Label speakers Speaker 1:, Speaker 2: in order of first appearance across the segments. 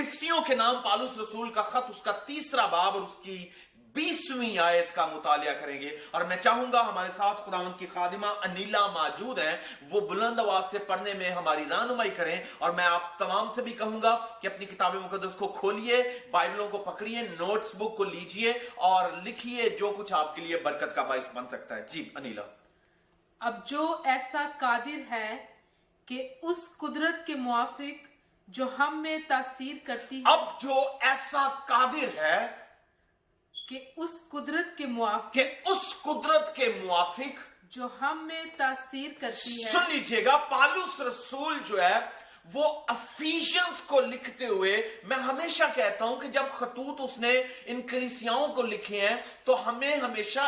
Speaker 1: इफसियों के नाम पालूस रसूल का खत, उसका 3 बाब और उसकी 20वीं आयत का मुतालिया करेंगे। और मैं चाहूंगा हमारे साथ खुदावंद की खादिमा अनीला मौजूद हैं, वो बुलंद आवाज से पढ़ने में हमारी रहनुमाई करें। और मैं आप तमाम से भी कहूंगा कि अपनी किताब मुकद्दस को खोलिए, बाइबलों को पकड़िए, नोट्स बुक को लीजिए और लिखिए जो कुछ आपके लिए बरकत का बाइस बन सकता है। जी अनीला।
Speaker 2: अब जो ऐसा कादिर है कि उस कुदरत के मुआफिक जो हम में तासीर करती है,
Speaker 1: अब जो ऐसा कादिर है
Speaker 2: कि उस कुदरत के मुआफिक,
Speaker 1: कि उस कुदरत के मुआफिक
Speaker 2: जो हम में तासीर करती है।
Speaker 1: सुन लीजिएगा, पालूस रसूल जो है वो अफिशियंस को लिखते हुए, मैं हमेशा कहता हूं कि जब खतूत उसने इन कलीसियाओं को लिखे हैं तो हमें हमेशा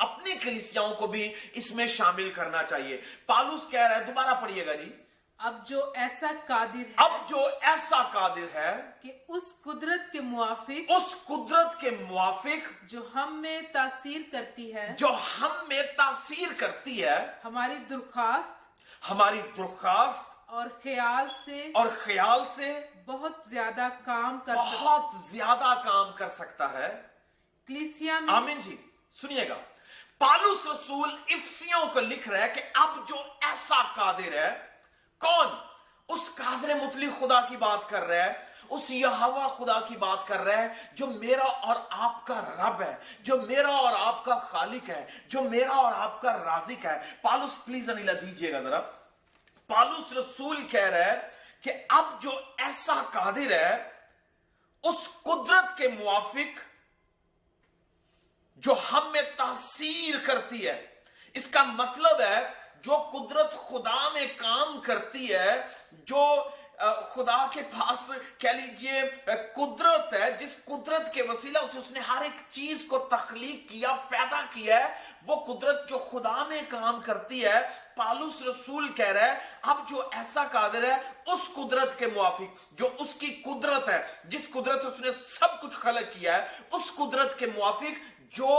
Speaker 1: अपनी कलीसियाओं को भी इसमें शामिल करना चाहिए। पालूस कह रहा है, दोबारा पढ़िएगा जी।
Speaker 2: अब जो ऐसा कादिर है,
Speaker 1: अब जो ऐसा कादिर है
Speaker 2: कि उस कुदरत के मुआफिक,
Speaker 1: उस कुदरत के मुआफिक
Speaker 2: जो हम में तासीर करती है,
Speaker 1: जो हम में तासीर करती है,
Speaker 2: हमारी दरख्वास्त
Speaker 1: और ख्याल से
Speaker 2: बहुत ज्यादा काम कर
Speaker 1: सकता है।
Speaker 2: कलीसिया में।
Speaker 1: आमीन जी। सुनिएगा, पालूस रसूल इफसियों को लिख रहा है कि अब जो ऐसा कादिर है, कौन? उस कादिर मुतली खुदा की बात कर रहा है, उस यहोवा खुदा की बात कर रहा है जो मेरा और आपका रब है, जो मेरा और आपका खालिक है, जो मेरा और आपका राज़िक है। पालूस प्लीज अनीला दीजिएगा जरा। पालूस रसूल कह रहा है कि अब जो ऐसा कादिर है उस कुदरत के मुआफिक जो हम में तासीर करती है। इसका मतलब है जो कुदरत खुदा में काम करती है, जो खुदा के पास कह लीजिए कुदरत है, जिस कुदरत के वसीला से उसने हर एक चीज को तख्लीक किया, पैदा किया है, वो कुदरत जो खुदा में काम करती है। पालूस रसूल कह रहा है अब जो ऐसा कादिर है उस कुदरत के मुआफिक, जो उसकी कुदरत है, जिस कुदरत से उसने सब कुछ खलक किया है, उस कुदरत के मुआफिक जो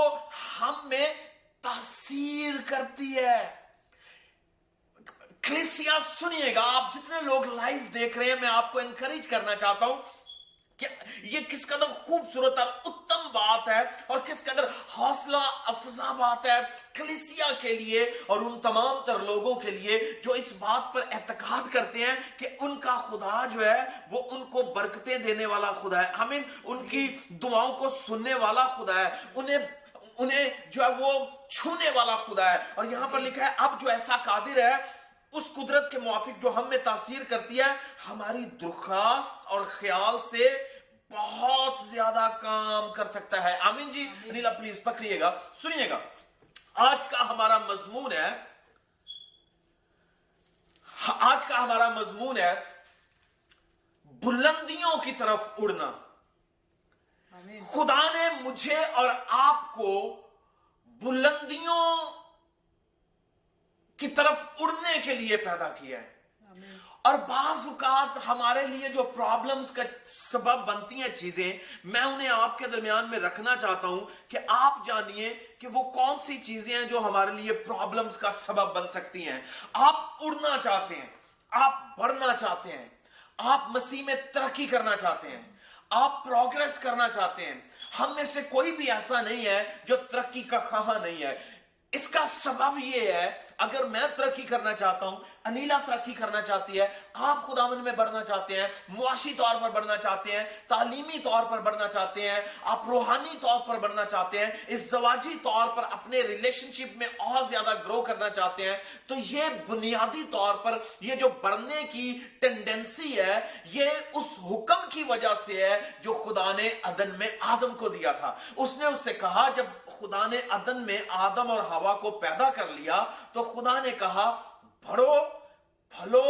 Speaker 1: हम में तासीर करती है। कलीसिया सुनिएगा, आप जितने लोग लाइव देख रहे हैं, मैं आपको एनकरेज करना चाहता हूं कि ये किस कदर खूबसूरत और उत्तम बात है और किस कदर हौसला अफजा बात है कलीसिया के लिए और उन तमाम तर लोगों के लिए जो इस बात पर एतकाद करते हैं कि उनका खुदा जो है वो उनको बरकतें देने वाला खुदा है। हमें उनकी दुआओं को सुनने वाला खुदा है, उन्हें जो है वो छूने वाला खुदा है। और यहां पर लिखा है अब जो ऐसा कादिर है उस कुदरत के मुआफिक जो हम में तासीर करती है, हमारी दरख्वास्त और ख्याल से बहुत ज्यादा काम कर सकता है। आमीन जी। नीला प्लीज पकड़िएगा, सुनिएगा। आज का हमारा मजमून है बुलंदियों की तरफ उड़ना। खुदा ने मुझे और आपको बुलंदियों की तरफ उड़ने के लिए पैदा किया है। और बाज़ औक़ात हमारे लिए जो प्रॉब्लम्स का सबब बनती हैं चीजें, मैं उन्हें आपके दरमियान में रखना चाहता हूं कि आप जानिए कि वो कौन सी चीजें हैं जो हमारे लिए प्रॉब्लम्स का सबब बन सकती हैं। आप उड़ना चाहते हैं, आप बढ़ना चाहते हैं, आप मसीह में तरक्की करना चाहते हैं, आप प्रोग्रेस करना चाहते हैं। हम में से कोई भी ऐसा नहीं है जो तरक्की का ख्वाह नहीं है। इसका सबब यह है, अगर मैं तरक्की करना चाहता हूं, अनीला तरक्की करना चाहती है, आप खुदावंद में बढ़ना चाहते हैं, मुआशी तौर पर बढ़ना चाहते हैं, तालीमी तौर पर बढ़ना चाहते हैं, आप रूहानी तौर पर बढ़ना चाहते हैं, इज़्ज़वाजी तौर पर अपने रिलेशनशिप में और ज्यादा ग्रो करना चाहते हैं, तो ये बुनियादी तौर पर ये जो बढ़ने की टेंडेंसी है, ये उस हुक्म की वजह से है जो खुदा ने अदन में आदम को दिया था। उसने उससे कहा, जब खुदा ने अदन में आदम और हवा को पैदा कर लिया तो खुदा ने कहा बढ़ो, फलो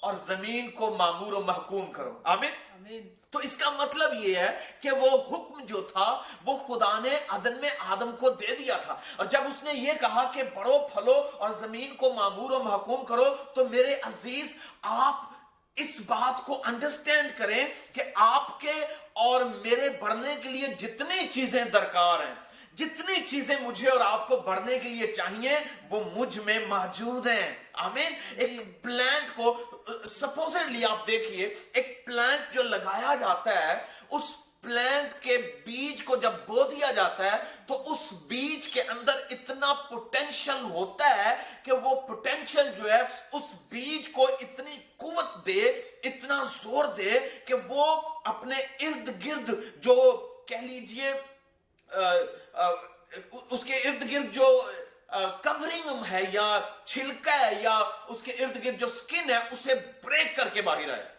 Speaker 1: और जमीन को मामूर और महकूम करो। आमीन। तो इसका मतलब यह है कि वो हुक्म जो था वो खुदा ने अदन में आदम को दे दिया था। और जब उसने ये कहा कि बढ़ो, फलो और जमीन को मामूर और महकूम करो, तो मेरे अजीज आप इस बात को अंडरस्टैंड करें कि आपके और मेरे बढ़ने के लिए जितनी चीजें दरकार हैं, जितनी चीजें मुझे और आपको बढ़ने के लिए चाहिए, वो मुझ में मौजूद हैं। आमीन। एक प्लांट को सपोजिटली आप देखिए, एक प्लांट जो लगाया जाता है, उस प्लांट के बीज को जब बो दिया जाता है तो उस बीज के अंदर इतना पोटेंशियल होता है कि वो पोटेंशियल जो है उस बीज को इतनी कुवत दे, इतना जोर दे कि वो अपने इर्द गिर्द जो कह लीजिए उसके इर्द गिर्द जो कवरिंग है या छिलका है या उसके इर्द गिर्द जो स्किन है उसे ब्रेक करके बाहर आए।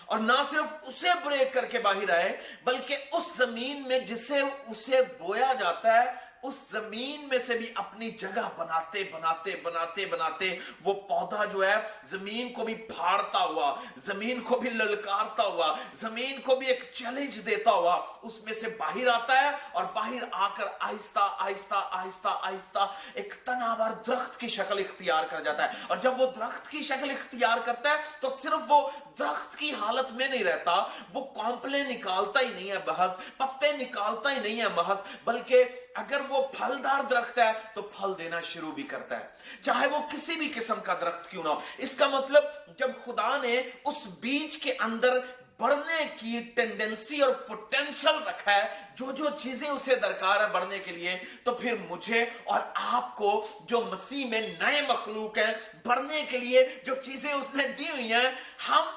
Speaker 1: और ना सिर्फ उसे ब्रेक करके बाहर आए बल्कि उस जमीन में जिसे उसे बोया जाता है उस जमीन में से भी अपनी जगह बनाते बनाते बनाते बनाते वो पौधा जो है जमीन को भी फाड़ता हुआ, जमीन को भी ललकारता हुआ, जमीन को भी एक चैलेंज देता हुआ उसमें से बाहर आता है और बाहर आकर आहिस्ता आहिस्ता आहिस्ता आहिस्ता एक तनावर दरख्त की शक्ल इख्तियार कर जाता है। और जब वो दरख्त की शक्ल इख्तियार करता है तो सिर्फ वो दरख्त की हालत में नहीं रहता, वो कॉम्पले निकालता ही नहीं है महज, पत्ते निकालता ही नहीं है महज, बल्कि अगर वो फलदार दरख्त है तो फल देना शुरू भी करता है, चाहे वो किसी भी किस्म का दरख्त क्यों ना हो। इसका मतलब जब खुदा ने उस बीज के अंदर बढ़ने की टेंडेंसी और पोटेंशियल रखा है, जो जो चीजें उसे दरकार है बढ़ने के लिए, तो फिर मुझे और आपको जो मसीह में नए मखलूक हैं बढ़ने के लिए जो चीजें उसने दी हुई हैं, हम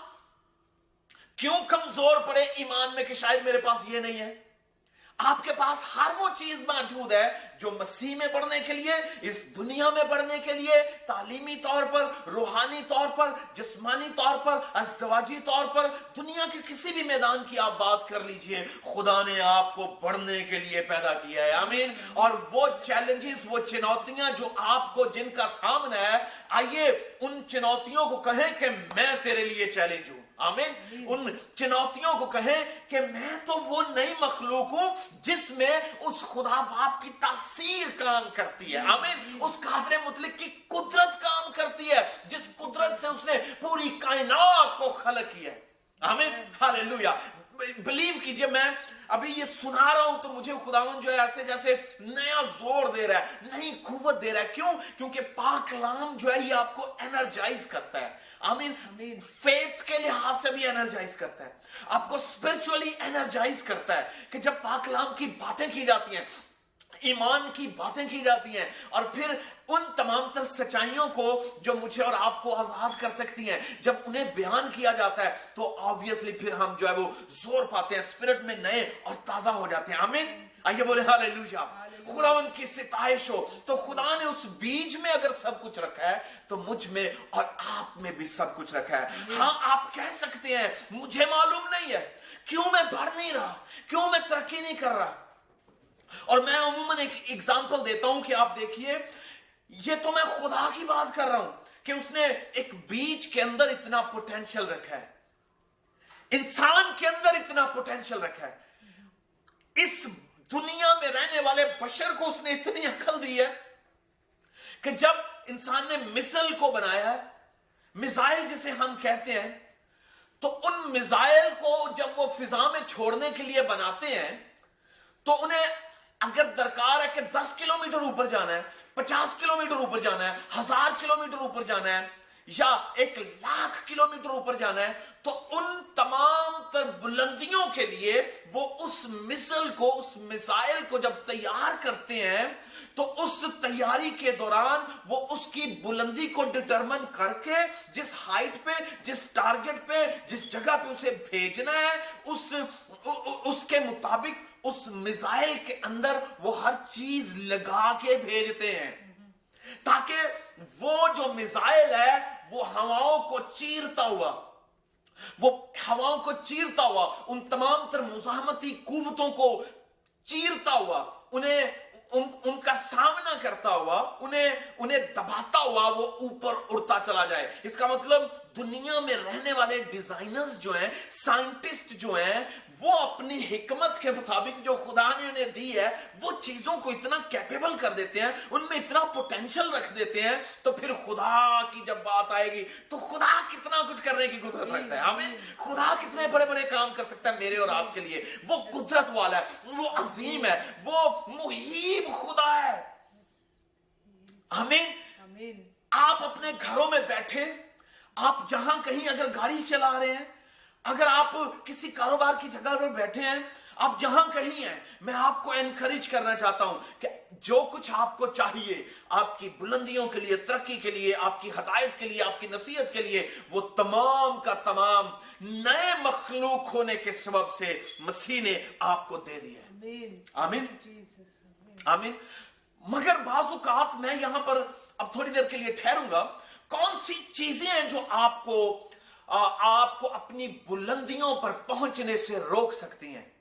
Speaker 1: क्यों कमजोर पड़े ईमान में कि शायद मेरे पास ये नहीं है। आपके पास हर वो चीज मौजूद है जो मसीह में बढ़ने के लिए, इस दुनिया में बढ़ने के लिए, तालीमी तौर पर, रूहानी तौर पर, जिस्मानी तौर पर, अज़दवाजी तौर पर, दुनिया के किसी भी मैदान की आप बात कर लीजिए, खुदा ने आपको बढ़ने के लिए पैदा किया है। आमीन। और वो चैलेंजेस, वो चुनौतियां जो आपको जिनका सामना है, आइए उन चुनौतियों को कहें कि मैं तेरे लिए चैलेंज हूं। आमीन। उन चुनौतियों को कहें कि मैं तो वो नई मखलूक हूं जिसमें उस खुदा बाप की तासीर काम करती है। आमीन। उस कादर मुतलक की कुदरत काम करती है, जिस कुदरत से उसने पूरी कायनात को खलक किया है। आमीन। हालेलुया। बिलीव कीजिए, मैं अभी ये सुना रहा हूं तो मुझे खुदावंद जो है ऐसे जैसे नया जोर दे रहा है, नई कुव्वत दे रहा है। क्यों? क्योंकि पाक कलाम जो है ये आपको एनर्जाइज करता है। आमीन। फेथ के लिहाज से भी एनर्जाइज करता है, आपको स्पिरिचुअली एनर्जाइज करता है कि जब पाक कलाम की बातें की जाती हैं, ईमान की बातें की जाती हैं और फिर उन तमाम तर सच्चाइयों को जो मुझे और आपको आजाद कर सकती हैं, जब उन्हें बयान किया जाता है तो ऑब्वियसली फिर हम जो है वो जोर पाते हैं, स्पिरिट में नए और ताजा हो जाते हैं। आमीन। आइए बोले हालेलुया। खुदावंद की सिताइश हो। तो खुदा ने उस बीज में अगर सब कुछ रखा है तो मुझ में और आप में भी सब कुछ रखा है। हाँ, आप कह सकते हैं मुझे मालूम नहीं है क्यों मैं बढ़ नहीं रहा, क्यों मैं तरक्की नहीं कर रहा। और मैं अमूमन एक एग्जांपल देता हूं कि आप देखिए, ये तो मैं खुदा की बात कर रहा हूं कि उसने एक बीज के अंदर इतना पोटेंशियल रखा है, इंसान के अंदर इतना पोटेंशियल रखा है, इस दुनिया में रहने वाले बशर को उसने इतनी अकल दी है कि जब इंसान ने मिसाइल को बनाया है, मिसाइल जिसे हम कहते हैं, तो उन मिसाइल को जब वो फिजा में छोड़ने के लिए बनाते हैं तो उन्हें अगर दरकार है कि 10 किलोमीटर ऊपर जाना है, 50 किलोमीटर ऊपर जाना है, 1000 किलोमीटर ऊपर जाना है या 1,00,000 किलोमीटर ऊपर जाना है, तो उन तमाम तर बुलंदियों के लिए वो उस मिसाइल को, उस मिसाइल को जब तैयार करते हैं तो उस तैयारी के दौरान वो उसकी बुलंदी को डिटरमिन करके जिस हाइट पे, जिस टारगेट पे, जिस जगह पे उसे भेजना है, उसके मुताबिक उस मिसाइल के अंदर वो हर चीज लगा के भेजते हैं ताकि वो जो मिसाइल है वो हवाओं को चीरता हुआ, उन तमाम तर मुजाहमती कुव्वतों को चीरता हुआ, उनका सामना करता हुआ, उन्हें दबाता हुआ वो ऊपर उड़ता चला जाए। इसका मतलब दुनिया में रहने वाले डिजाइनर्स जो हैं, साइंटिस्ट जो हैं, वो अपनी हिकमत के मुताबिक जो खुदा ने उन्हें दी है वो चीजों को इतना कैपेबल कर देते हैं, उनमें इतना पोटेंशियल रख देते हैं, तो फिर खुदा की जब बात आएगी तो खुदा कितना कुछ करने की कुदरत रखता है। हमें खुदा कितने बड़े बड़े काम कर सकता है मेरे और आपके लिए। वो कुदरत वाला है, वो अजीम है, वो मुहीब खुदा है। आमीन। आप अपने घरों में बैठे, आप जहां कहीं अगर गाड़ी चला रहे हैं, अगर आप किसी कारोबार की जगह पर बैठे हैं, आप जहां कहीं हैं, मैं आपको एनकरेज करना चाहता हूं कि जो कुछ आपको चाहिए आपकी बुलंदियों के लिए, तरक्की के लिए, आपकी हदायत के लिए, आपकी नसीहत के लिए, वो तमाम का तमाम नए मखलूक होने के सबब से मसीह ने आपको दे दिया है। आमीन, आमीन। मगर बाज़-औक़ात मैं यहां पर अब थोड़ी देर के लिए ठहरूंगा। कौन सी चीजें हैं जो आपको अपनी बुलंदियों पर पहुंचने से रोक सकती हैं?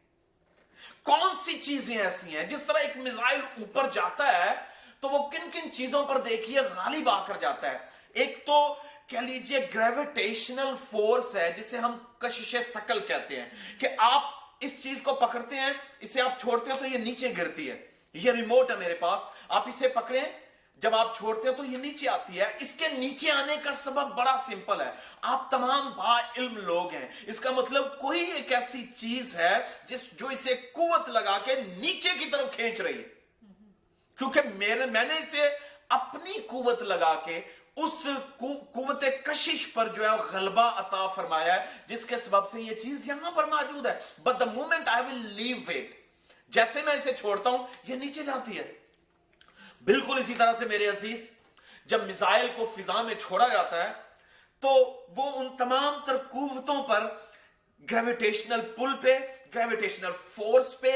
Speaker 1: कौन सी चीजें ऐसी हैं? जिस तरह एक मिसाइल ऊपर जाता है तो वो किन किन चीजों पर देखिए गालिब आकर जाता है। एक तो कह लीजिए ग्रेविटेशनल फोर्स है, जिसे हम कशिशे शकल कहते हैं, कि आप इस चीज को पकड़ते हैं, इसे आप छोड़ते हैं तो ये नीचे गिरती है। ये रिमोट है मेरे पास, आप इसे पकड़ें, जब आप छोड़ते हो तो ये नीचे आती है। इसके नीचे आने का सबब बड़ा सिंपल है, आप तमाम बाइल्म लोग हैं। इसका मतलब कोई एक ऐसी चीज है जो इसे कुव्वत लगा के नीचे की तरफ खींच रही है, क्योंकि मैंने इसे अपनी कुव्वत लगा के उस कुव्वत कशिश पर जो है गलबा अता फरमाया है, जिसके सबब से ये चीज यहां पर मौजूद है। But the moment I will leave it, जैसे मैं इसे छोड़ता हूं ये नीचे जाती है। बिल्कुल इसी तरह से मेरे अजीज, जब मिसाइल को फिजा में छोड़ा जाता है तो वो उन तमाम तर कुव्वतों पर, ग्रेविटेशनल पुल पे, ग्रेविटेशनल फोर्स पे,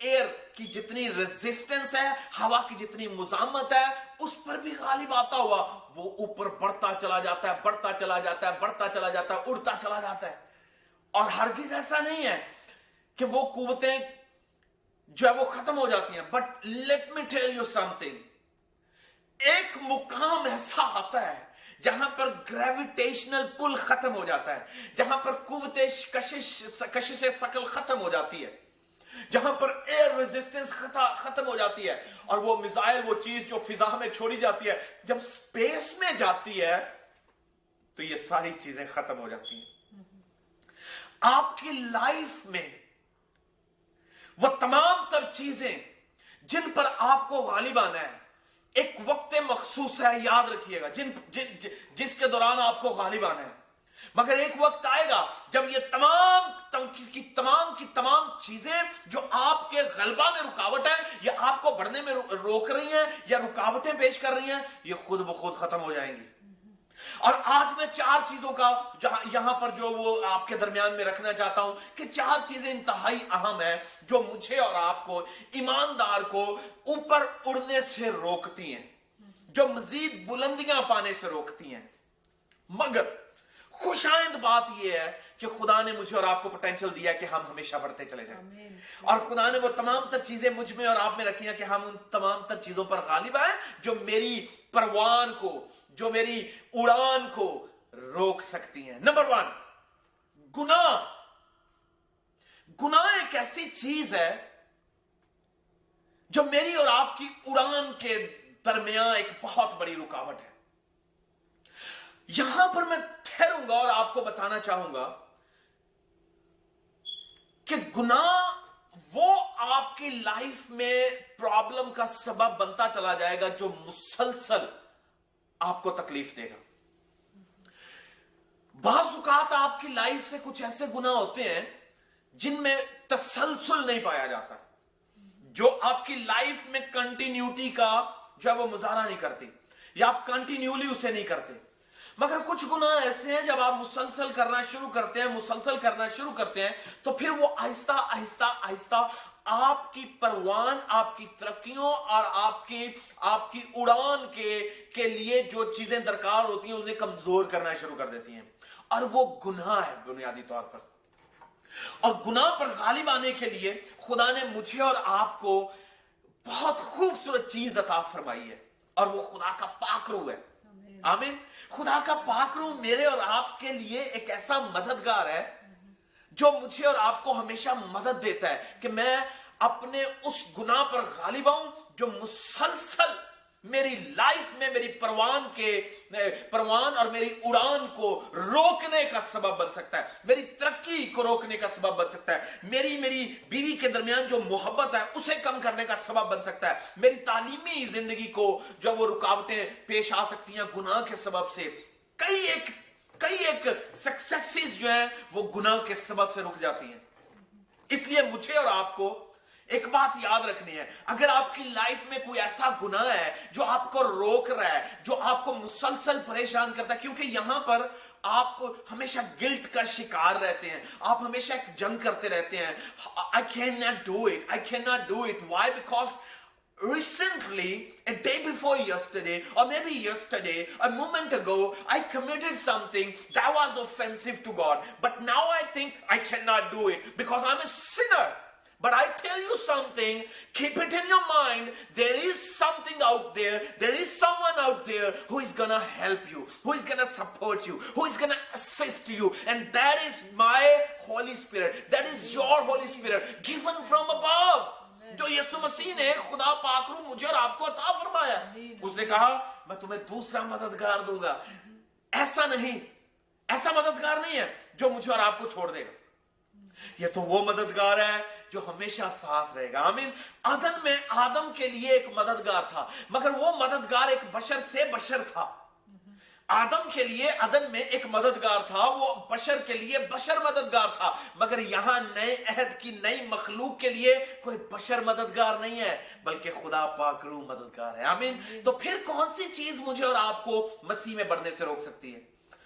Speaker 1: एयर की जितनी रेजिस्टेंस है, हवा की जितनी मुजामत है, उस पर भी गालिब आता हुआ वो ऊपर बढ़ता चला जाता है, बढ़ता चला जाता है, बढ़ता चला जाता है, उड़ता चला जाता है। और हरगिज ऐसा नहीं है कि वो कुव्वतें जो है वो खत्म हो जाती हैं। But let me tell you something, एक मुकाम ऐसा आता है जहां पर ग्रेविटेशनल पुल खत्म हो जाता है, जहां पर कुव्वते कशिश शकल खत्म हो जाती है, जहां पर एयर रेजिस्टेंस खत्म हो जाती है, और वो मिसाइल, वो चीज जो फिजा में छोड़ी जाती है, जब स्पेस में जाती है तो ये सारी चीजें खत्म हो जाती हैं। आपकी लाइफ में वो तमाम तर चीजें जिन पर आपको गालिब आना है, एक वक्त मखसूस है, याद रखिएगा, जिसके दौरान आपको गालिब आना है। मगर एक वक्त आएगा जब ये तमाम चीजें जो आपके गलबा में रुकावट है, या आपको बढ़ने में रोक रही हैं, या रुकावटें पेश कर रही हैं, ये खुद ब खुद खत्म हो जाएंगी। और आज मैं 4 चीजों का यहां पर जो वो आपके दरमियान में रखना चाहता हूं, कि 4 चीजें इंतहाई अहम है जो मुझे और आपको, ईमानदार को, ऊपर उड़ने से रोकती हैं, जो मजीद बुलंदियां पाने से रोकती हैं। मगर खुशाइंद बात यह है कि खुदा ने मुझे और आपको पोटेंशियल दिया कि हम हमेशा बढ़ते चले जाएं, और खुदा ने वो तमाम तर चीजें मुझ में और आप में रखी हैं कि हम उन तमाम तर चीजों पर गालिब आए जो मेरी परवान को, जो मेरी उड़ान को रोक सकती हैं। नंबर 1, गुनाह। गुनाह एक ऐसी चीज है जो मेरी और आपकी उड़ान के दरमियान एक बहुत बड़ी रुकावट है। यहां पर मैं ठहरूंगा और आपको बताना चाहूंगा कि गुनाह वो आपकी लाइफ में प्रॉब्लम का सबब बनता चला जाएगा जो मुसलसल आपको तकलीफ देगा। बाज़-औक़ात आपकी लाइफ से कुछ ऐसे गुनाह होते हैं जिनमें तसलसल नहीं पाया जाता, जो आपकी लाइफ में कंटिन्यूटी का जो है वो मुजाहरा नहीं करती, या आप कंटिन्यूली उसे नहीं करते। मगर कुछ गुनाह ऐसे हैं जब आप मुसलसल करना शुरू करते हैं तो फिर वो आहिस्ता आहिस्ता आपकी परवान, आपकी तरक्कियों और आपकी उड़ान के लिए जो चीजें दरकार होती हैं उन्हें कमजोर करना शुरू कर देती हैं, और वो गुनाह है बुनियादी तौर पर। और गुनाह पर गालिब आने के लिए खुदा ने मुझे और आपको बहुत खूबसूरत चीज अता फरमाई है, और वो खुदा का पाकरू है। आमीन। खुदा का पाकरू मेरे और आपके लिए एक ऐसा मददगार है जो मुझे और आपको हमेशा मदद देता है कि मैं अपने उस गुनाह पर गालिब आऊं जो मुसलसल मेरी लाइफ में मेरी परवान और मेरी उड़ान को रोकने का सबब बन सकता है, मेरी तरक्की को रोकने का सबब बन सकता है, मेरी बीवी के दरमियान जो मोहब्बत है उसे कम करने का सबब बन सकता है, मेरी तालीमी जिंदगी को जो वो रुकावटें पेश आ सकती हैं गुनाह के सबब से। कई एक सक्सेसेस जो है वो गुनाह के सबब से रुक जाती हैं। इसलिए मुझे और आपको एक बात याद रखनी है, अगर आपकी लाइफ में कोई ऐसा गुनाह है जो आपको रोक रहा है, जो आपको मुसलसल परेशान करता है, क्योंकि यहां पर आप हमेशा गिल्ट का शिकार रहते हैं, आप हमेशा एक जंग करते रहते हैं, I can not do it, why? Because recently, a day before yesterday, or maybe yesterday, a moment ago, I committed something that was offensive to God. But now I think I cannot do it because I'm a sinner. But I tell you something, keep it in your mind, there is something out there, there is someone out there who is gonna help you, who is gonna support you, who is gonna assist you, and that is my Holy Spirit, that is your Holy Spirit, given from above. जो यीशु मसीह ने खुदा पाकरू मुझे और आपको अता फरमाया। उसने कहा मैं तुम्हें दूसरा मददगार दूंगा। ऐसा मददगार नहीं है जो मुझे और आपको छोड़ देगा। ये तो वो मददगार है जो हमेशा साथ रहेगा। आमीन। आदम के लिए एक मददगार था, मगर वो मददगार एक बशर से बशर था। आदम के लिए अदन में एक मददगार था, वो बशर के लिए बशर मददगार था, मगर यहां नए अहद की नई मखलूक के लिए कोई बशर मददगार नहीं है, बल्कि खुदा पाक रूह मददगार है। आमीन। तो फिर कौन सी चीज मुझे और आपको मसीह में बढ़ने से रोक सकती है?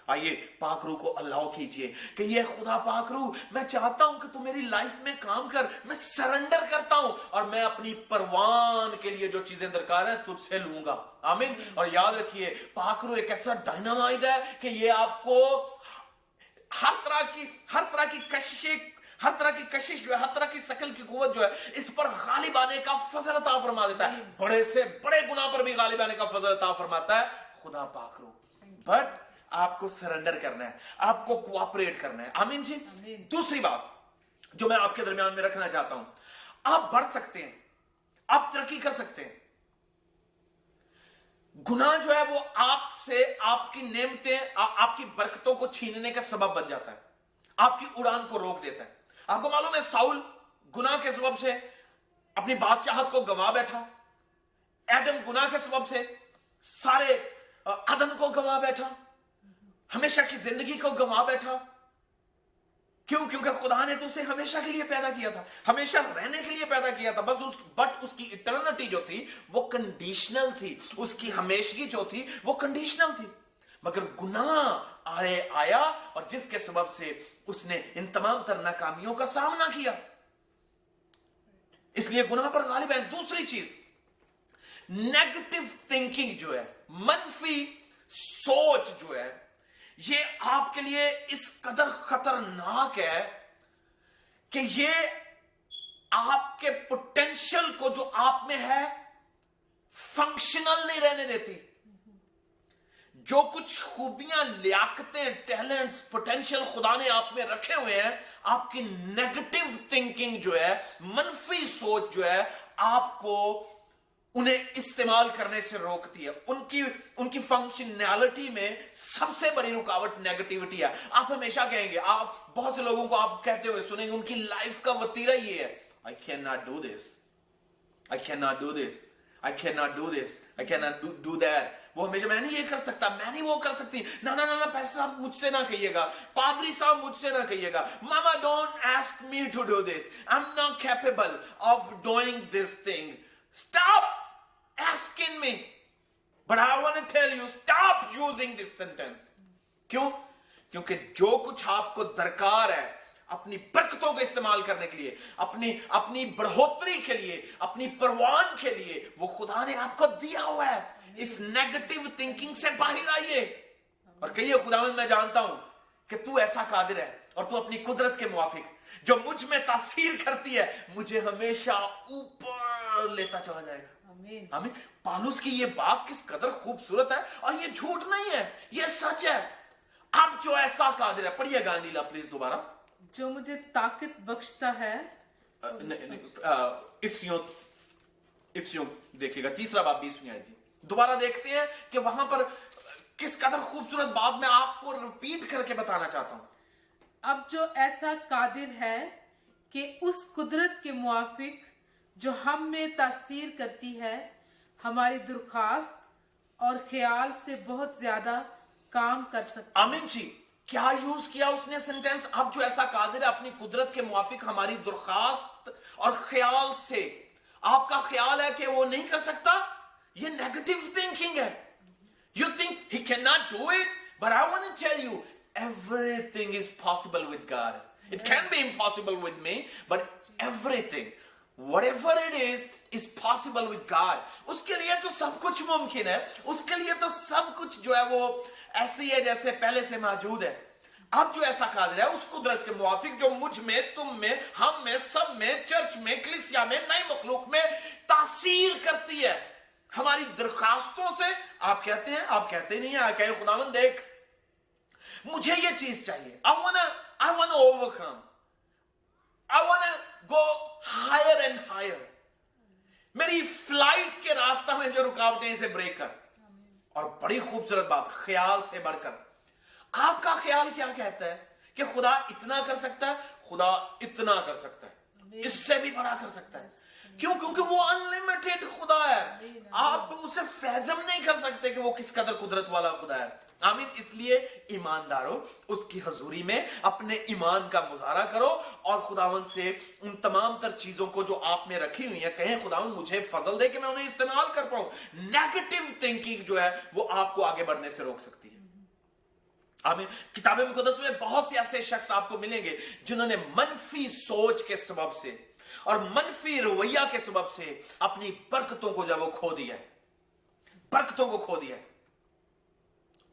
Speaker 1: आइए पाक रूह को अल्लाह कीजिए कि ये खुदा पाक रूह, मैं चाहता हूं कि तू मेरी लाइफ में काम कर, मैं सरेंडर करता हूं और मैं अपनी परवान के लिए जो चीजें दरकार है तुझसे लूंगा। आमीन। और याद रखिए पाक रूह एक ऐसा डायनामाइट है कि ये आपको हर तरह की कशिश जो है, हर तरह की शकल की कुव्वत जो है, इस पर गालिब आने का फजल अता फरमा देता है। बड़े से बड़े गुनाह पर भी गालिब आने का फजल अता फरमाता है खुदा पाक रूह। बट आपको सरेंडर करना है, आपको कोऑपरेट करना है। आमीन जी। दूसरी बात जो मैं आपके दरमियान में रखना चाहता हूं, आप बढ़ सकते हैं, आप तरक्की कर सकते हैं। गुनाह जो है वो आपसे आपकी नेमतें, आपकी बरकतों को छीनने का सबब बन जाता है, आपकी उड़ान को रोक देता है। आपको मालूम है साउल गुनाह के सबब से अपनी बादशाहत को गंवा बैठा, एडम गुनाह के सबब से सारे अदन को गंवा बैठा, हमेशा की जिंदगी को गंवा बैठा। क्यों? क्योंकि खुदा ने तो उसे हमेशा के लिए पैदा किया था, हमेशा रहने के लिए पैदा किया था। बट उसकी इटर्निटी जो थी वो कंडीशनल थी, उसकी हमेशगी जो थी वो कंडीशनल थी। मगर गुनाह आया और जिसके सबब से उसने इन तमाम तर नाकामियों का सामना किया, इसलिए गुनाह पर गालिब है। दूसरी चीज, नेगेटिव थिंकिंग जो है, मनफी सोच जो है, ये आपके लिए इस कदर खतरनाक है कि ये आपके पोटेंशियल को जो आप में है फंक्शनल नहीं रहने देती। जो कुछ खूबियां, लियाकतें, टैलेंट्स, पोटेंशियल खुदा ने आप में रखे हुए हैं, आपकी नेगेटिव थिंकिंग जो है, मनफी सोच जो है, आपको उन्हें इस्तेमाल करने से रोकती है। उनकी फंक्शनैलिटी में सबसे बड़ी रुकावट नेगेटिविटी है। आप हमेशा कहेंगे, आप बहुत से लोगों को आप कहते हुए सुनेंगे, उनकी लाइफ का वतीरा ये है, I can not do this, I can not do this, I can not do this, I can not do that. वो हमेशा मैं नहीं ये कर सकता, मैं नहीं वो कर सकती, ना ना ना ना पैसा साहब मुझसे ना कहिएगा, पादरी साहब मुझसे ना कहिएगा, मामा don't ask me to do this, I am not capable of doing this thing, stop asking me. But I want to tell you, stop using this sentence. क्यों? क्योंकि जो कुछ आपको दरकार है अपनी बरकतों को इस्तेमाल करने के लिए, अपनी बढ़ोतरी के लिए, अपनी परवान के लिए, वो खुदा ने आपको दिया हुआ है। इस नेगेटिव थिंकिंग से बाहर आइए और कहिए, खुदावंद मैं जानता हूं कि तू ऐसा कादिर है और तू अपनी कुदरत के मुआफिक जो मुझ में तासीर करती है, मुझे हमेशा ऊपर लेता चला जाएगा। आमीन। पालूस की ये बात किस कदर खूबसूरत है, और ये झूठ नहीं है, ये सच है। अब जो ऐसा कादिर है, पढ़िएगा अनिला प्लीज दोबारा।
Speaker 2: जो मुझे ताकत बख्शता है,
Speaker 1: इफ्सियों देखिएगा, 3 बाब 20 आयत जी। दोबारा देखते हैं कि वहां पर किस कदर खूबसूरत बात मैं आपको रिपीट करके बताना चाहता हूं।
Speaker 2: अब जो ऐसा कादिर है कि उस कुदरत के मुआफिक जो हम में तासीर करती है, हमारी दरख्वास्त और ख्याल से बहुत ज्यादा काम कर सकता है।
Speaker 1: आमीन जी, क्या यूज किया उसने सेंटेंस? अब जो ऐसा कादिर है अपनी कुदरत के मुआफिक हमारी दरख्वास्त और ख्याल से। आपका ख्याल है कि वो नहीं कर सकता, ये नेगेटिव थिंकिंग है। You think he cannot do it, but I want to tell you, everything is possible with God. It can be impossible with me, but everything, whatever it is possible with God. उसके लिए तो सब कुछ मुमकिन है, उसके लिए तो सब कुछ जो है वो ऐसी है जैसे पहले से मौजूद है। अब जो ऐसा कादिर है उस कुदरत के मुआफिक जो मुझ में, तुम में, हम में, सब में, चर्च में, कलीसिया में, नई मखलूक में तासीर करती है हमारी दरखास्तों से। आप कहते हैं, आप कहते नहीं है, कहे खुदावन देख मुझे ये चीज चाहिए, I wanna overcome, I wanna go higher and higher। मेरी फ्लाइट के रास्ता में जो रुकावटें इसे ब्रेक कर। और बड़ी खूबसूरत बात, ख्याल से बढ़कर। आपका ख्याल क्या कहता है कि खुदा इतना कर सकता है, खुदा इतना कर सकता है, इससे भी बड़ा कर सकता है। क्यों? क्योंकि वो अनलिमिटेड खुदा है। आप उसे फैज़म नहीं कर सकते कि वो किस कदर कुदरत वाला खुदा है। आमीन। इसलिए ईमानदारों, उसकी हजूरी में अपने ईमान का मुजाहरा करो और खुदावन से उन तमाम तर चीजों को जो आप में रखी हुई है कहें, खुदावन मुझे फजल दे कि मैं उन्हें इस्तेमाल कर पाऊं। नेगेटिव थिंकिंग जो है वो आपको आगे बढ़ने से रोक सकती है। आमीन। किताब मुकद्दस में बहुत से ऐसे शख्स आपको मिलेंगे जिन्होंने मनफी सोच के सबब से और मनफी रवैया के सबब से अपनी बरकतों को जब वो खो दिया है, बरकतों को खो दिया है,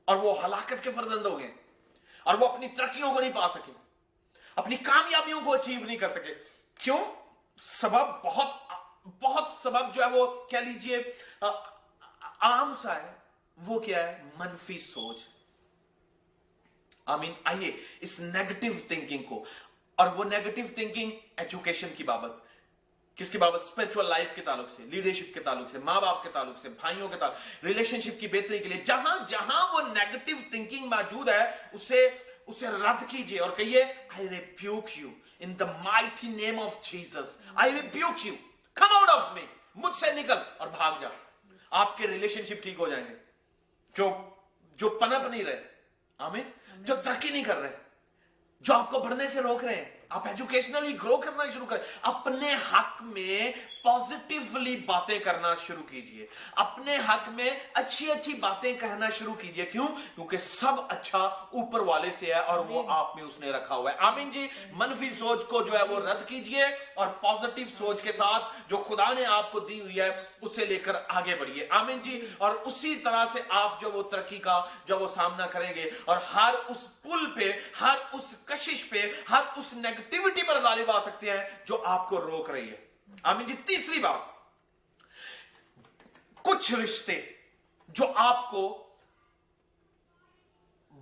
Speaker 1: और वो हलाकत के फर्जंद हो गए, और वो अपनी तरक्कियों को नहीं पा सके, अपनी कामयाबियों को अचीव नहीं कर सके। क्यों? सबब बहुत सबब जो है वो कह लीजिए आम सा है। वो क्या है? मनफी सोच। आमीन। आइए इस नेगेटिव थिंकिंग को, और वो नेगेटिव थिंकिंग एजुकेशन की बाबत, किसकी बाबत? स्पिरिचुअल लाइफ के ताल्लुक से, लीडरशिप के ताल्लुक से, माँ बाप के ताल्लुक से, भाइयों के ताल्लुक, रिलेशनशिप की बेहतरी के लिए जहां जहां वो नेगेटिव थिंकिंग मौजूद है उसे रद्द कीजिए और कहिए, आई rebuke you in the mighty name of Jesus. I rebuke you, come out of me, मुझसे निकल और भाग जा। आपके रिलेशनशिप ठीक हो जाएंगे जो पनप नहीं रहे। आमीन। जो तरक्की नहीं कर रहे, जो आपको बढ़ने से रोक रहे हैं, आप एजुकेशनली ग्रो करना शुरू करें। अपने हक में पॉजिटिवली बातें करना शुरू कीजिए, अपने हक में अच्छी अच्छी बातें कहना शुरू कीजिए। क्यों? क्योंकि सब अच्छा ऊपर वाले से है और वो आप में उसने रखा हुआ है। आमीन जी। मनफी सोच को जो है वो रद्द कीजिए और पॉजिटिव सोच के साथ जो खुदा ने आपको दी हुई है उसे लेकर आगे बढ़िए। आमीन जी। और उसी तरह से आप जो वो तरक्की का जो वो सामना करेंगे और हर उस पुल पे, हर उस कशिश पे, हर उस नेगेटिविटी पर गालिब आ सकते हैं जो आपको रोक रही है। आमीन जी। तीसरी बात, कुछ रिश्ते जो आपको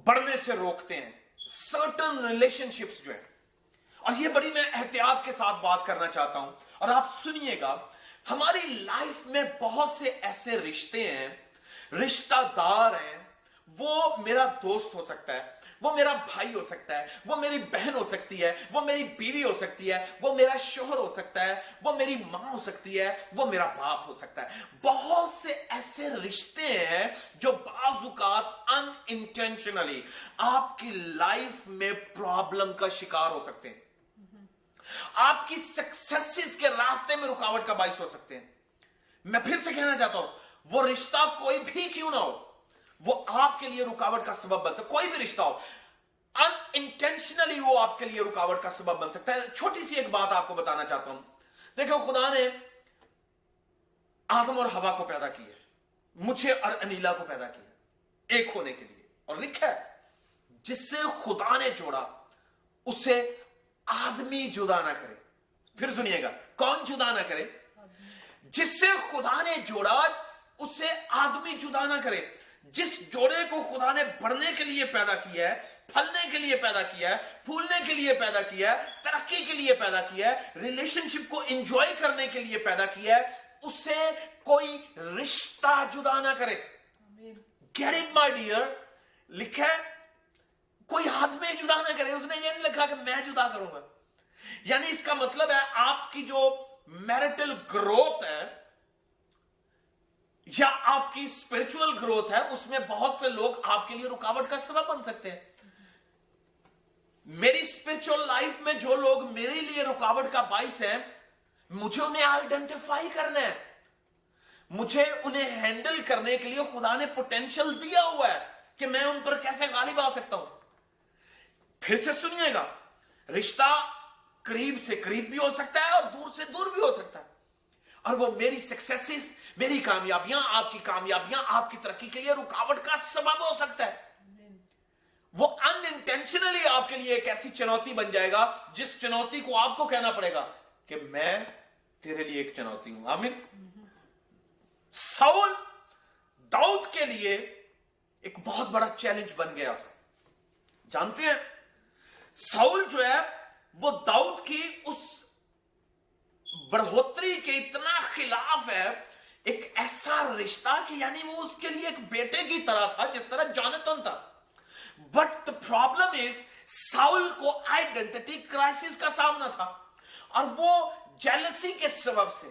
Speaker 1: बढ़ने से रोकते हैं, सर्टन रिलेशनशिप्स जो है, और ये बड़ी मैं एहतियात के साथ बात करना चाहता हूं और आप सुनिएगा। हमारी लाइफ में बहुत से ऐसे रिश्ते हैं, रिश्तेदार हैं। वो मेरा दोस्त हो सकता है, वो मेरा भाई हो सकता है, वो मेरी बहन हो सकती है, वो मेरी बीवी हो सकती है, वो मेरा शोहर हो सकता है, वो मेरी माँ हो सकती है, वो मेरा बाप हो सकता है। बहुत से ऐसे रिश्ते हैं जो बाज़-औक़ात अनइंटेंशनली आपकी लाइफ में प्रॉब्लम का शिकार हो सकते हैं, आपकी सक्सेसेस के रास्ते में रुकावट का बाइस हो सकते हैं। मैं फिर से कहना चाहता हूं, वो रिश्ता कोई भी क्यों ना हो, वो आपके लिए रुकावट का सबब बन सकता है। कोई भी रिश्ता हो, अनइंटेंशनली वो आपके लिए रुकावट का सबब बन सकता है। छोटी सी एक बात आपको बताना चाहता हूं। देखो, खुदा ने आदम और हवा को पैदा किया, मुझे और अनीला को पैदा किया एक होने के लिए, और लिखा है जिससे खुदा ने जोड़ा उसे आदमी जुदा ना करे। फिर सुनिएगा, कौन जुदा ना करे? जिससे खुदा ने जोड़ा उसे आदमी जुदा ना करे। जिस जोड़े को खुदा ने बढ़ने के लिए पैदा किया है, फलने के लिए पैदा किया है, फूलने के लिए पैदा किया है, तरक्की के लिए पैदा किया है, रिलेशनशिप को एंजॉय करने के लिए पैदा किया है, उसे कोई रिश्ता जुदा ना करे। गेट इट माय डियर, लिखा है कोई हाथ में जुदा ना करे। उसने ये नहीं लिखा कि मैं जुदा करूंगा। यानी इसका मतलब है आपकी जो मैरिटल ग्रोथ है या आपकी स्पिरिचुअल ग्रोथ है, उसमें बहुत से लोग आपके लिए रुकावट का सबब बन सकते हैं। मेरी स्पिरिचुअल लाइफ में जो लोग मेरे लिए रुकावट का बाइस है, मुझे उन्हें आइडेंटिफाई करना है। मुझे उन्हें हैंडल करने के लिए खुदा ने पोटेंशियल दिया हुआ है कि मैं उन पर कैसे गालिब आ सकता हूं। फिर से सुनिएगा, रिश्ता करीब से करीब भी हो सकता है और दूर से दूर भी हो सकता है, और वो मेरी सक्सेसेस, मेरी कामयाबियां, आपकी तरक्की के लिए रुकावट का सबब हो सकता है। वो अनइंटेंशनली आपके लिए एक ऐसी चुनौती बन जाएगा जिस चुनौती को आपको कहना पड़ेगा कि मैं तेरे लिए एक चुनौती हूं। आमीन। साउल दाऊद के लिए एक बहुत बड़ा चैलेंज बन गया था। जानते हैं, साउल जो है वो दाऊद की उस बढ़ोतरी के इतना खिलाफ है, एक ऐसा रिश्ता कि यानी वो उसके लिए एक बेटे की तरह था जिस तरह जोनाथन था। But the problem is, Saul को आइडेंटिटी क्राइसिस का सामना था, और वो जेलसी के सबब से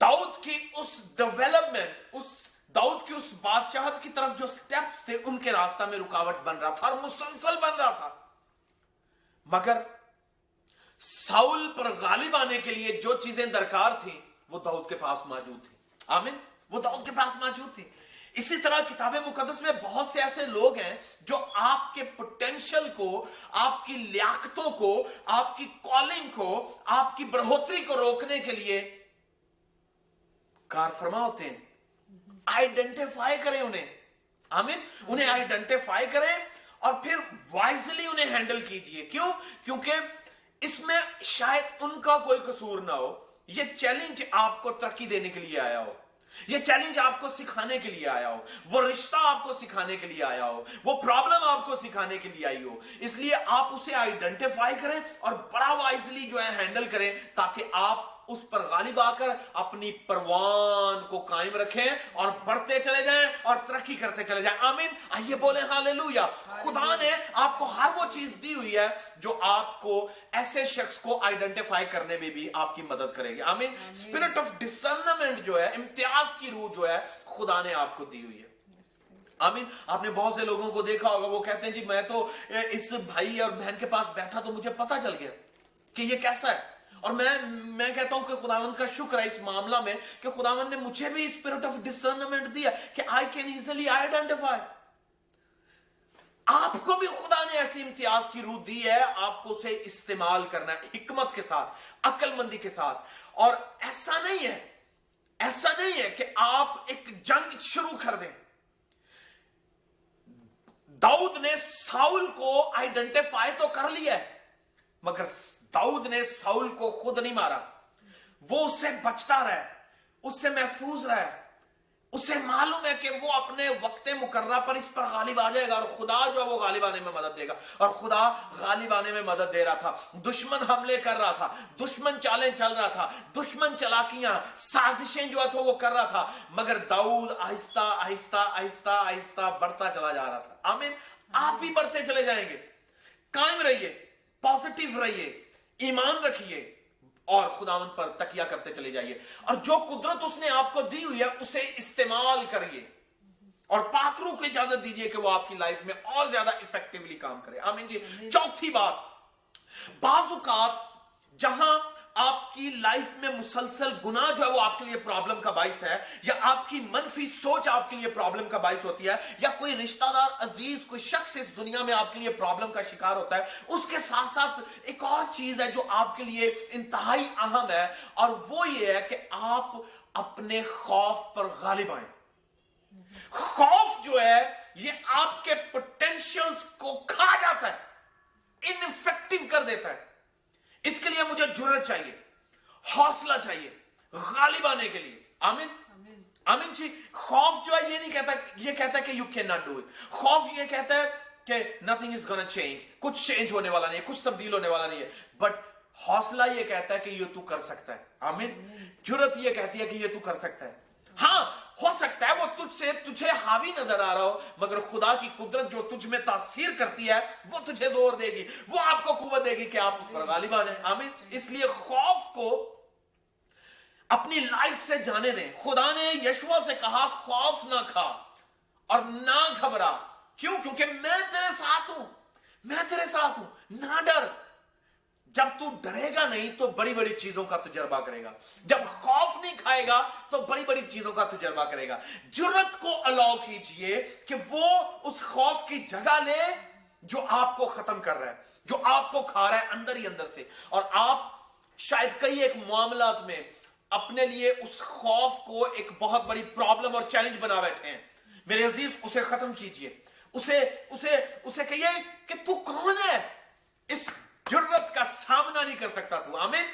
Speaker 1: दाऊद की उस डेवलपमेंट, दाऊद की उस बादशाहत की तरफ जो स्टेप्स थे, उनके रास्ता में रुकावट बन रहा था और मुसलसल बन रहा था। मगर साउल पर गालिब आने के लिए जो चीजें दरकार थी वो दाऊद के पास मौजूद थी। आमीन। वो दाऊद के पास मौजूद थी। इसी तरह किताब मुकद्दस में बहुत से ऐसे लोग हैं जो आपके पोटेंशियल को, आपकी लियाकतों को, आपकी कॉलिंग को, आपकी बढ़ोतरी को रोकने के लिए कारफरमा होते हैं। आइडेंटिफाई करें उन्हें। आमीन। उन्हें आइडेंटिफाई करें और फिर वाइजली उन्हें हैंडल कीजिए। क्यों? क्योंकि इसमें शायद उनका कोई कसूर ना हो। यह चैलेंज आपको तरक्की देने के लिए आया हो, यह चैलेंज आपको सिखाने के लिए आया हो, वो रिश्ता आपको सिखाने के लिए आया हो, वो प्रॉब्लम आपको सिखाने के लिए आई हो। इसलिए आप उसे आइडेंटिफाई करें और बड़ा वाइजली जो है हैंडल करें, ताकि आप उस पर गालिब आकर अपनी परवान को कायम रखें और बढ़ते चले जाएं और तरक्की करते चले जाएं। आमीन। आइए बोले हालेलुया। खुदा ने आपको हर वो चीज दी हुई है जो आपको ऐसे शख्स को आइडेंटिफाई करने में भी आपकी मदद करेगी। आमीन। स्पिरिट ऑफ डिसर्नमेंट जो है, इम्तियाज की रूह जो है, खुदा ने आपको दी हुई है। आमीन। आपने बहुत से लोगों को देखा होगा, वो कहते हैं जी मैं तो इस भाई और बहन के पास बैठा तो मुझे पता चल गया कि ये कैसा है। और मैं कहता हूं कि खुदावंद का शुक्र है इस मामला में कि खुदावंद ने मुझे भी स्पिरिट ऑफ डिसर्नमेंट दिया कि आई कैन इजीली आइडेंटिफाई। आपको भी खुदा ने ऐसी इम्तियाज की रूह दी है, आपको उसे इस्तेमाल करना है हिकमत के साथ, अक्लमंदी के साथ। और ऐसा नहीं है कि आप एक जंग शुरू कर दें। दाऊद ने साउल को आइडेंटिफाई तो कर लिया है, मगर दाऊद ने साउल को खुद नहीं मारा। वो उससे बचता रहा, उससे महफूज रहा। उसे मालूम है कि वो अपने वक्त मुकर्रा पर इस पर गालिब आ जाएगा, और खुदा जो है वो गालिब आने में मदद देगा। और खुदा गालिब आने में मदद दे रहा था। दुश्मन हमले कर रहा था, दुश्मन चालें चल रहा था, दुश्मन चालाकियां, साजिशें जो है तो वो कर रहा था, मगर दाऊद आहिस्ता आहिस्ता आहिस्ता आहिस्ता बढ़ता चला जा रहा था। आमीन। आप भी बढ़ते चले जाएंगे। कायम रहिए, पॉजिटिव रहिए, ईमान रखिए और खुदावंद पर तकिया करते चले जाइए, और जो कुदरत उसने आपको दी हुई है उसे इस्तेमाल करिए, और पाक रूह को इजाजत दीजिए कि वो आपकी लाइफ में और ज्यादा इफेक्टिवली काम करे। आमीन जी। चौथी बात, बाज़ औक़ात जहां आपकी लाइफ में मुसलसल गुनाह जो है वो आपके लिए प्रॉब्लम का बाइस है, या आपकी मनफी सोच आपके लिए प्रॉब्लम का बाइस होती है, या कोई रिश्तेदार, अजीज, कोई शख्स इस दुनिया में आपके लिए प्रॉब्लम का शिकार होता है, उसके साथ साथ एक और चीज है जो आपके लिए इंतहाई अहम है, और वो ये है कि आप अपने खौफ पर गालिब आए। खौफ जो है ये आपके पोटेंशियल्स को खा जाता है, इनइफेक्टिव कर देता है। इसके लिए मुझे जुर्रत चाहिए, हौसला चाहिए गालिब आने के लिए। आमीन। आमीन जी। खौफ जो है ये कहता है कि you can not do it. खौफ ये कहता है कि नथिंग इज गोना चेंज, कुछ चेंज होने वाला नहीं है, कुछ तब्दील होने वाला नहीं है। बट हौसला ये कहता है कि ये तू कर सकता है, आमीन। जुर्रत ये कहती है कि ये तू कर सकता है। हाँ, हो सकता है वो तुझे हावी नजर आ रहा हो, मगर खुदा की कुदरत जो तुझ में तासीर करती है वो तुझे जोर देगी, वो आपको कुव्वत देगी कि आप उस पर गालिब आ जाएं, आमीन। इसलिए खौफ को अपनी लाइफ से जाने दें। खुदा ने यशुआ से कहा खौफ ना खा और ना घबरा। क्यों? क्योंकि मैं तेरे साथ हूं, मैं तेरे साथ हूं, ना डर। जब तू डरेगा नहीं तो बड़ी बड़ी चीजों का तजुर्बा करेगा। जब खौफ नहीं खाएगा तो बड़ी बड़ी चीजों का तजुर्बा करेगा। जुर्रत को अलाउ कीजिए कि वो उस खौफ की जगह ले जो आपको खत्म कर रहा है, जो आपको खा रहा है अंदर ही अंदर से। और आप शायद कई एक मामलात में अपने लिए उस खौफ को एक बहुत बड़ी प्रॉब्लम और चैलेंज बना बैठे हैं। मेरे अजीज, उसे खत्म कीजिए। उसे उसे उसे कहिए कि तू कौन है, इस जुर्रत का सामना नहीं कर सकता तू, आमीन।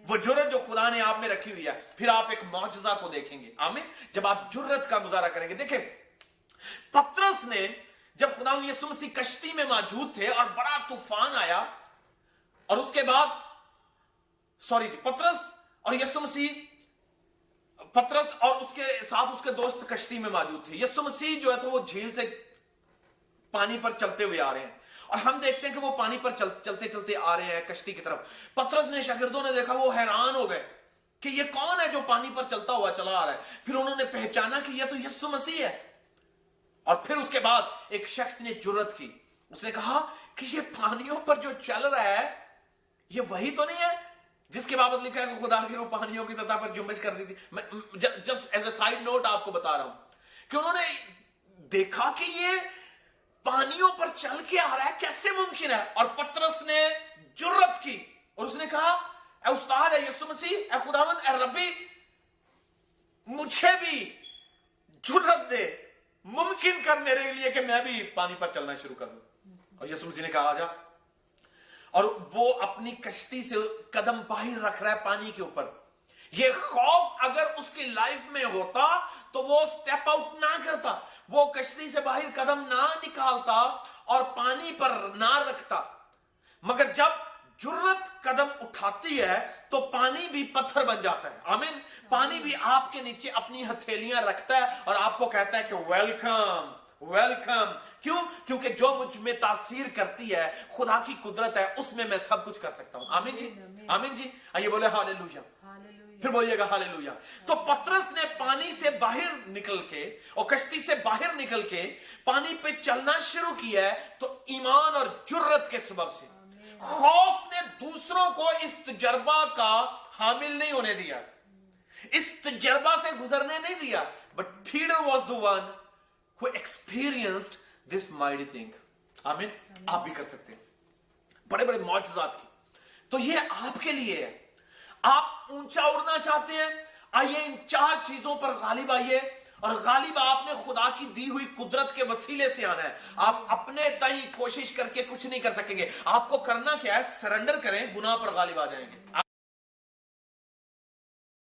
Speaker 1: वो जुर्रत जो खुदा ने आप में रखी हुई है, फिर आप एक मौजज़ा को देखेंगे, आमीन, जब आप जुर्रत का मुजाहरा करेंगे। देखें, पतरस ने जब खुदा यीशु मसीह कश्ती में मौजूद थे और बड़ा तूफान आया, और उसके बाद पतरस और यीशु मसीह, पतरस और उसके साथ उसके दोस्त कश्ती में मौजूद थे। यीशु मसीह जो है तो वो झील से पानी पर चलते हुए आ रहे हैं, और हम देखते हैं कि वो पानी पर चलते चलते आ रहे हैं कश्ती की तरफ। पतरस ने, शागिर्दों ने देखा, वो हैरान हो गए कि ये कौन है जो पानी पर चलता हुआ चला आ रहा है। फिर उन्होंने पहचाना कि ये तो यीशु मसीह है। और फिर उसके बाद एक शख्स ने जुर्रत की, उसने कहा कि ये पानियों पर जो चल रहा है ये वही तो नहीं है जिसके बाबत लिखा है कि खुदा की रूह पानियों की सतह पर जुम्बिश कर दी थी। मैं just as a side note आपको बता रहा हूं कि उन्होंने देखा कि ये पानियों पर चल के आ रहा है, कैसे मुमकिन है। और पतरस ने जुर्रत की और उसने कहा, ए उस्ताद, ए यीशु मसीह, ए खुदावंद, ए रब्बी, मुझे भी जुर्रत दे, मुमकिन कर मेरे लिए कि मैं भी पानी पर चलना शुरू कर दूं। और यीशु मसीह ने कहा, आजा। और वो अपनी कश्ती से कदम बाहर रख रहा है पानी के ऊपर। ये खौफ अगर उसकी लाइफ में होता तो वो स्टेप आउट ना करता, वो कश्ती से बाहर कदम ना निकालता और पानी पर ना रखता। मगर जब जुर्रत कदम उठाती है तो पानी भी पत्थर बन जाता है, आमीन। पानी भी आपके नीचे अपनी हथेलियां रखता है और आपको कहता है कि वेलकम, वेलकम। क्यों? क्योंकि जो मुझ में तासीर करती है, खुदा की कुदरत है, उसमें मैं सब कुछ कर सकता हूं, आमीन जी, आमीन जी। आइए बोले हालेलुया, फिर बोलिएगा हालेलुया। तो पतरस ने पानी से बाहर निकल के और कश्ती से बाहर निकल के पानी पे चलना शुरू किया है, तो ईमान और जुर्रत के सबब से खौफ ने दूसरों को इस तजर्बा का हामिल नहीं होने दिया, इस तजर्बा से गुजरने नहीं दिया। But Peter was the one who experienced this mighty thing, आमीन। आप भी कर सकते हैं बड़े बड़े मौजज़ात की। तो ये आपके लिए है। आप ऊंचा उड़ना चाहते हैं, आइए इन 4 चीजों पर गालिब आइए। और गालिब आपने खुदा की दी हुई कुदरत के वसीले से आना है। आप अपने तई कोशिश करके कुछ नहीं कर सकेंगे। आपको करना क्या है? सरेंडर करें, गुनाह पर गालिब आ जाएंगे।